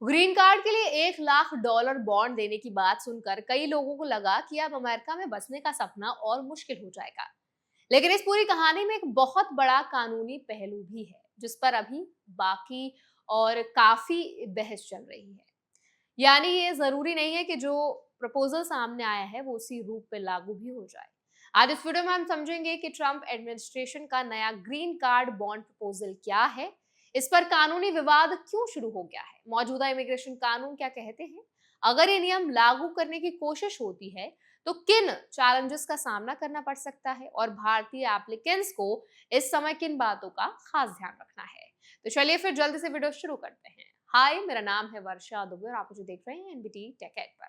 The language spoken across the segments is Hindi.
ग्रीन कार्ड के लिए $1 लाख बॉन्ड देने की बात सुनकर कई लोगों को लगा कि अब अमेरिका में बसने का सपना और मुश्किल हो जाएगा। लेकिन इस पूरी कहानी में एक बहुत बड़ा कानूनी पहलू भी है, जिस पर अभी बाकी और काफी बहस चल रही है। यानी ये जरूरी नहीं है कि जो प्रपोजल सामने आया है वो उसी रूप पे लागू भी हो जाए। आज इस वीडियो में हम समझेंगे कि ट्रम्प एडमिनिस्ट्रेशन का नया ग्रीन कार्ड बॉन्ड प्रपोजल क्या है, इस पर कानूनी विवाद क्यों शुरू हो गया है, मौजूदा इमिग्रेशन कानून क्या कहते हैं, अगर ये नियम लागू करने की कोशिश होती है तो किन चैलेंजेस का सामना करना पड़ सकता है, और भारतीय एप्लीकेंट्स को इस समय किन बातों का खास ध्यान रखना है। तो चलिए फिर जल्दी से वीडियो शुरू करते हैं। हाय, मेरा नाम है वर्षा दुबे और आप मुझे देख रहे हैं एनबीटी टेक एड पर।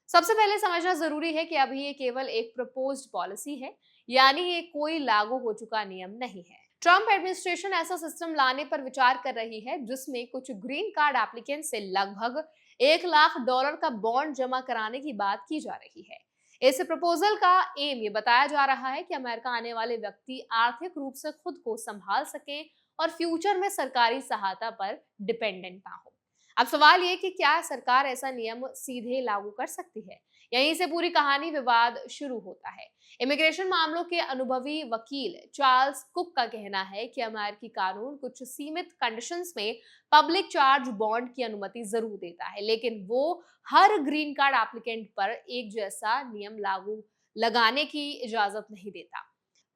सबसे पहले समझना जरूरी है कि अभी ये केवल एक प्रपोज्ड पॉलिसी है, यानी ये कोई लागू हो चुका नियम नहीं है। ट्रम्प एडमिनिस्ट्रेशन ऐसा सिस्टम लाने पर विचार कर रही है जिसमें कुछ ग्रीन कार्ड एप्लीकेंट से लगभग $1 लाख का बॉन्ड जमा कराने की बात की जा रही है। इस प्रपोजल का एम ये बताया जा रहा है कि अमेरिका आने वाले व्यक्ति आर्थिक रूप से खुद को संभाल सके और फ्यूचर में सरकारी सहायता पर डिपेंडेंट ना हो। अब सवाल ये कि क्या सरकार ऐसा नियम सीधे लागू कर सकती है? यहीं से पूरी कहानी विवाद शुरू होता है। इमिग्रेशन मामलों के अनुभवी वकील चार्ल्स कुक का कहना है कि अमेरिकी कानून कुछ सीमित कंडीशंस में पब्लिक चार्ज बॉन्ड की अनुमति जरूर देता है, लेकिन वो हर ग्रीन कार्ड एप्लीकेंट पर एक जैसा नियम लागू लगाने की इजाजत नहीं देता।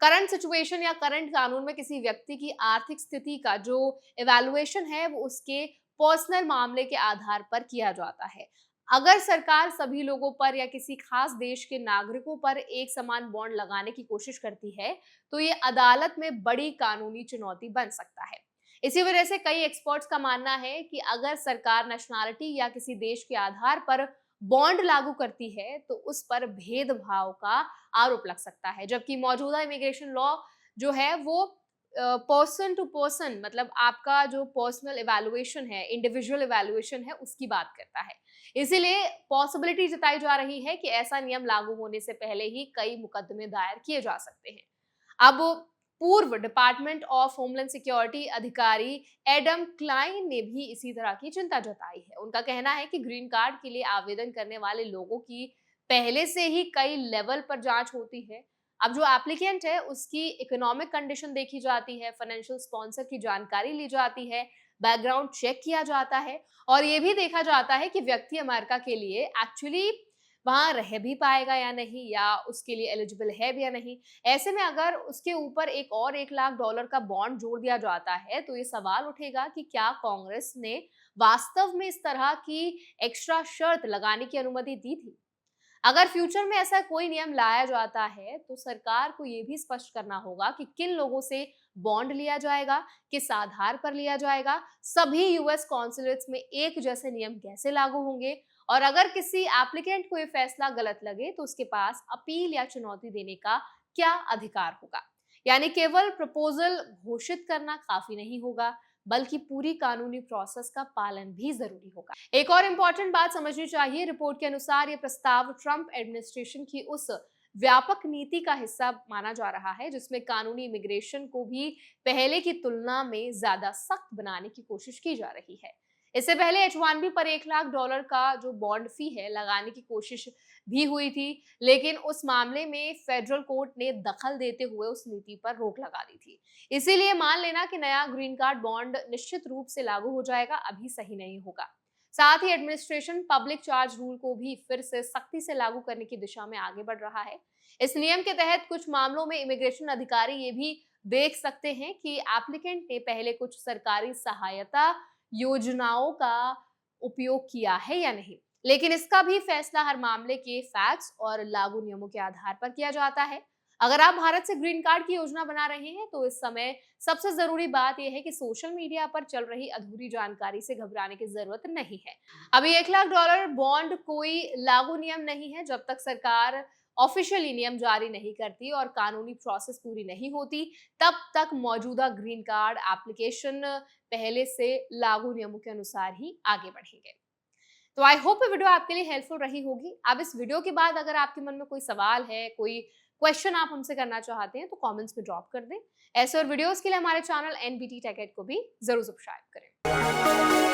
करंट सिचुएशन या करंट कानून में किसी व्यक्ति की आर्थिक स्थिति का जो इवैल्यूएशन है वो उसके पर्सनल मामले के आधार पर किया जाता है। अगर सरकार सभी लोगों पर या किसी खास देश के नागरिकों पर एक समान बॉन्ड लगाने की कोशिश करती है तो ये अदालत में बड़ी कानूनी चुनौती बन सकता है। इसी वजह से कई एक्सपर्ट्स का मानना है कि अगर सरकार नेशनैलिटी या किसी देश के आधार पर बॉन्ड लागू करती है तो उस पर भेदभाव का आरोप लग सकता है, जबकि मौजूदा इमिग्रेशन लॉ जो है वो पर्सन टू पर्सन, मतलब आपका जो पर्सनल इवैल्यूएशन है, इंडिविजुअल इवैल्यूएशन है, उसकी बात करता है। इसीलिए पॉसिबिलिटी जताई जा रही है कि ऐसा नियम लागू होने से पहले ही कई मुकदमे दायर किए जा सकते हैं। अब पूर्व डिपार्टमेंट ऑफ होमलैंड सिक्योरिटी अधिकारी एडम क्लाइन ने भी इसी तरह की चिंता जताई है। उनका कहना है कि ग्रीन कार्ड के लिए आवेदन करने वाले लोगों की पहले से ही कई लेवल पर जांच होती है। अब जो एप्लीकेंट है उसकी इकोनॉमिक कंडीशन देखी जाती है, फाइनेंशियल स्पॉन्सर की जानकारी ली जाती है, बैकग्राउंड चेक किया जाता है और ये भी देखा जाता है कि व्यक्ति अमेरिका के लिए एक्चुअली वहां रह भी पाएगा या नहीं, या उसके लिए एलिजिबल है भी या नहीं। ऐसे में अगर उसके ऊपर एक और $1 लाख का बॉन्ड जोड़ दिया जाता है तो ये सवाल उठेगा कि क्या कांग्रेस ने वास्तव में इस तरह की एक्स्ट्रा शर्त लगाने की अनुमति दी थी। अगर फ्यूचर में ऐसा कोई नियम लाया जाता है तो सरकार को ये भी स्पष्ट करना होगा कि किन लोगों से बॉन्ड लिया जाएगा, किस आधार पर लिया जाएगा, सभी यूएस कॉन्सुलेट्स में एक जैसे नियम कैसे लागू होंगे, और अगर किसी एप्लीकेंट को ये फैसला गलत लगे तो उसके पास अपील या चुनौती देने का क्या अधिकार होगा। यानी केवल प्रपोजल घोषित करना काफी नहीं होगा, बल्कि पूरी कानूनी प्रोसेस का पालन भी जरूरी होगा। एक और इम्पोर्टेंट बात समझनी चाहिए, रिपोर्ट के अनुसार ये प्रस्ताव ट्रम्प एडमिनिस्ट्रेशन की उस व्यापक नीति का हिस्सा माना जा रहा है जिसमें कानूनी इमिग्रेशन को भी पहले की तुलना में ज्यादा सख्त बनाने की कोशिश की जा रही है। इससे पहले H1B पर $1 लाख का जो बॉन्ड फी है लगाने की कोशिश भी हुई थी, लेकिन उस मामले में फेडरल कोर्ट ने दखल देते हुए उस नीति पर रोक लगा दी थी। इसीलिए मान लेना कि नया ग्रीन कार्ड बॉन्ड निश्चित रूप से लागू हो जाएगा अभी सही नहीं होगा। साथ ही एडमिनिस्ट्रेशन पब्लिक चार्ज रूल को भी फिर से सख्ती से लागू करने की दिशा में आगे बढ़ रहा है। इस नियम के तहत कुछ मामलों में इमिग्रेशन अधिकारी ये भी देख सकते हैं कि एप्लीकेंट ने पहले कुछ सरकारी सहायता योजनाओं का उपयोग किया है या नहीं, लेकिन इसका भी फैसला हर मामले के फैक्ट्स और लागू नियमों के आधार पर किया जाता है। अगर आप भारत से ग्रीन कार्ड की योजना बना रहे हैं तो इस समय सबसे जरूरी बात यह है कि सोशल मीडिया पर चल रही अधूरी जानकारी से घबराने की जरूरत नहीं है। अभी $1 लाख बॉन्ड कोई लागू नियम नहीं है जब तक सरकार ऑफिशियली नियम जारी नहीं करती और कानूनी प्रोसेस पूरी नहीं होती, तब तक मौजूदा ग्रीन कार्ड एप्लीकेशन पहले से लागू नियमों के अनुसार ही आगे बढ़ेंगे। तो आई होप ये वीडियो आपके लिए हेल्पफुल रही होगी। अब इस वीडियो के बाद अगर आपके मन में कोई सवाल है, कोई क्वेश्चन आप हमसे करना चाहते हैं तो कमेंट्स में ड्रॉप कर दें। ऐसे और वीडियोस के लिए हमारे चैनल एनबीटी टेक एड को भी जरूर सब्सक्राइब करें।